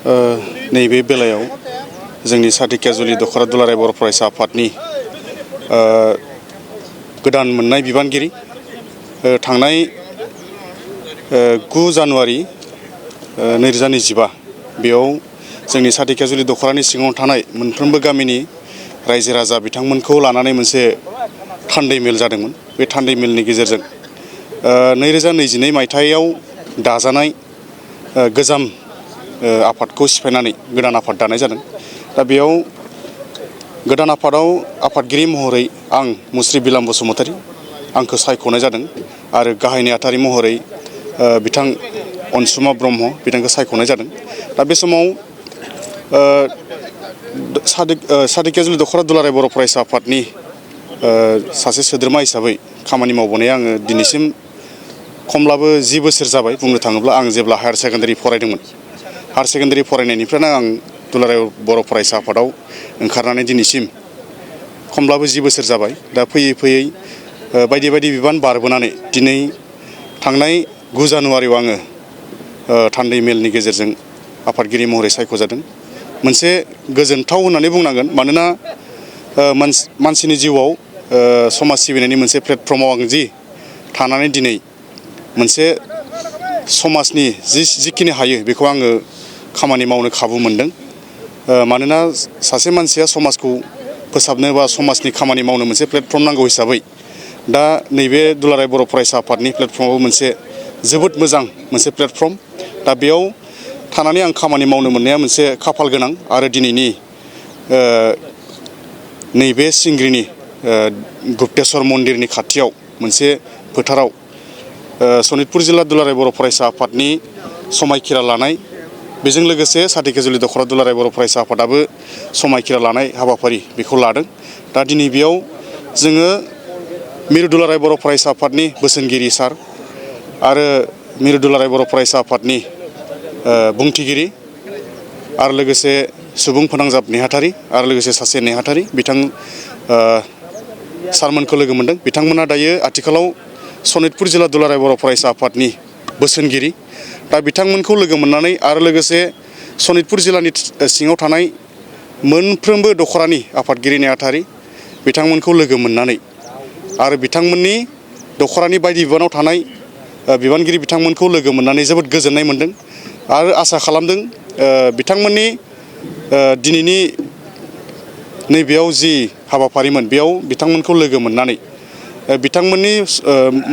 नैबे बेलायाव जोंनि सातिकाजुलि दखरा दुलाराय बर' फरायसा आफादनि गोदान मोननाय बिबानगिरि थांनाय 9 जानुवारि 2025 बेयाव जोंनि सातिकाजुलि दखरानि सिङाव थानाय मोनफ्रोमबो गामिनि रायजो राजा बिथांमोनखौ लानानै मोनसे थान्दै मेल जादोंमोन। बे थान्दै मेलनि गेजेरजों 2022 मायथाइयाव दाजानाय गोजाम आफादखौ सिफायनानै गोदान आफाद दानाय जादों। दा बेयाव गोदान आफादाव आफादगिरि महरै आं मुस्रि बिलाम बसुमतारी आंखौ सायख'नाय जादों आरो गाहाय नेहाथारि महरै बिथां अनसुमा ब्रह्म बिथांखौ सायख'नाय जादों। दा बे समाव सातिकाजुलि दखरा दुलाराय बर' फरायसा आफादनि सासे सोद्रोमा हिसाबै खामानि मावबोनाया आङो दिनैसिम खमब्लाबो 10 बोसोर जाबाय। बुंनो थाङोब्ला आं जेब्ला हायार सेकेन्डारि फरायदोंमोन, हायार सेकेन्डारि फरायनायनिफ्रायनो आं दुलाराय बर' फरायसा आफादाव ओंखारनानै दिनैसिम खमब्लाबो 10 बोसोर जाबाय। दा फैयै फैयै बायदि बायदि बिबान बारबोनानै दिनै थांनाय 9 जानुवारियाव आङो थान्दै मेलनि गेजेरजों आफादगिरि महरै सायख'जादों। मोनसे गोजोनथाव होननानै बुंनांगोन, मानोना मानसिनि जिउआव समाज सिबिनायनि मोनसे प्लेटफर्माव आं जि थानानै दिनै मोनसे समाजनि जिखिनि हायो बेखौ आङो खामानि मावनो खाबु मोनदों। मानोना सासे मानसिया समाजखौ फोसाबनो बा समाजनि खामानि मावनो मोनसे प्लेटफर्म नांगौ हिसाबै दा नैबे दुलाराय बर' फरायसा आफादनि प्लेटफर्माबो मोनसे जोबोद मोजां मोनसे प्लेटफर्म। दा बेयाव थानानै आं खामानि मावनो मोननाया मोनसे खाफाल गोनां। आरो दिनैनि नैबे सिंग्रिनि गुप्तेश्वर मन्दिरनि खाथियाव मोनसे फोथाराव सनितपुर जिल्ला दुलाराय बर' फरायसा आफादनि समायखिरा लानाय, बेजों लोगोसे सातिकाजुलि दखरा दुलाराय बर' फरायसा आफादाबो समायखिरा लानाय हाबाफारि बेखौ लादों। दा दिनै बेयाव जोङो मिरु दुलाराय बर' फरायसा आफादनि बोसोनगिरि सार आरो मिरु दुलाराय बर' फरायसा आफादनि बुंथिगिरि आरो लोगोसे सुबुं फोनांजाब नेहाथारि आरो लोगोसे सासे नेहाथारि बिथां सारमोनखौ लोगो मोनदों। बिथांमोना दायो आथिखालाव सनितपुर जिल्ला दुलाराय बर' फरायसा आफादनि बोसोनगिरि। दा बिथांमोनखौ लोगो मोननानै आरो लोगोसे सनितपुर जिल्लानि सिङाव थानाय मोनफ्रोमबो दखरानि आफादगिरि नेहाथारि बिथांमोनखौ लोगो मोननानै आरो बिथांमोननि दखरानि बायदि बिबानाव थानाय बिबानगिरि बिथांमोनखौ लोगो मोननानै जोबोद गोजोननाय मोनदों आरो आसा खालामदों बिथांमोननि दिनैनि नैबेयाव जि हाबाफारिमोन बेयाव बिथांमोनखौ लोगो मोननानै बिथांमोननि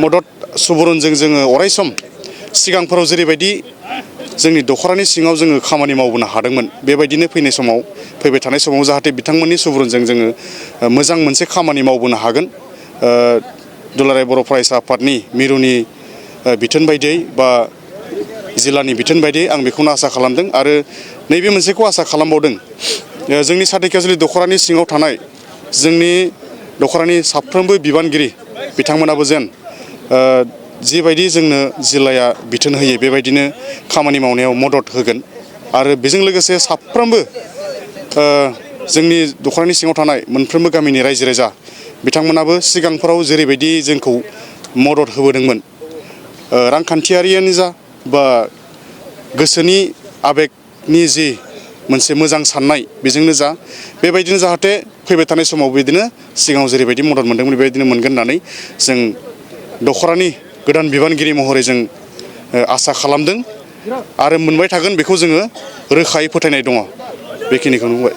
मदद सुबुरुनजों जोङो अरायसम सिगांफोराव जेरैबायदि जोंनि दखरानि सिङाव जोङो खामानि मावबोनो हादोंमोन, बेबायदिनो फैबाय थानाय समाव जाहाथे बिथांमोननि सुबुरुनजों जोङो मोजां मोनसे खामानि मावबोनो हागोन। दुलाराय बर' फरायसा आफादनि मिरुनि बिथोन बायदियै बा जिल्लानि बिथोन बायदियै आं बेखौनो आसा खालामदों। आरो नैबे मोनसेखौ आसा खालामबावदों, जोंनि सातिकाजुलि दखरानि सिङाव थानाय जोंनि दखरानि साफ्रोमबो बिबानगिरि बिथांमोनाबो जेन जिबायदि जोंनो जिल्लाया बिथोन होयो बेबायदिनो खामानि मावनायाव मदद होगोन। आरो बेजों लोगोसे साफ्रोमबो जोंनि दखरानि सिङाव थानाय मोनफ्रोमबो गामिनि रायजो राजा बिथांमोनाबो सिगांफोराव जेरैबायदि जोंखौ मदद होबोदोंमोन, रांखान्थियारियानो जा बा गोसोनि आबेगनि जि मोनसे मोजां साननाय बेजोंनो जा, बेबायदिनो जाहाथे फैबाय थानाय समाव बिदिनो सिगाङाव जेरैबायदि मदद मोनदोंमोन बेबायदिनो मोनगोन होननानै जों दखरानि गोदान बिबानगिरि महरै जों आसा खालामदों आरो मोनबाय थागोन बेखौ जोङो रोखायै फोथायनाय दङ। बेखिनिखौनो बुंबाय।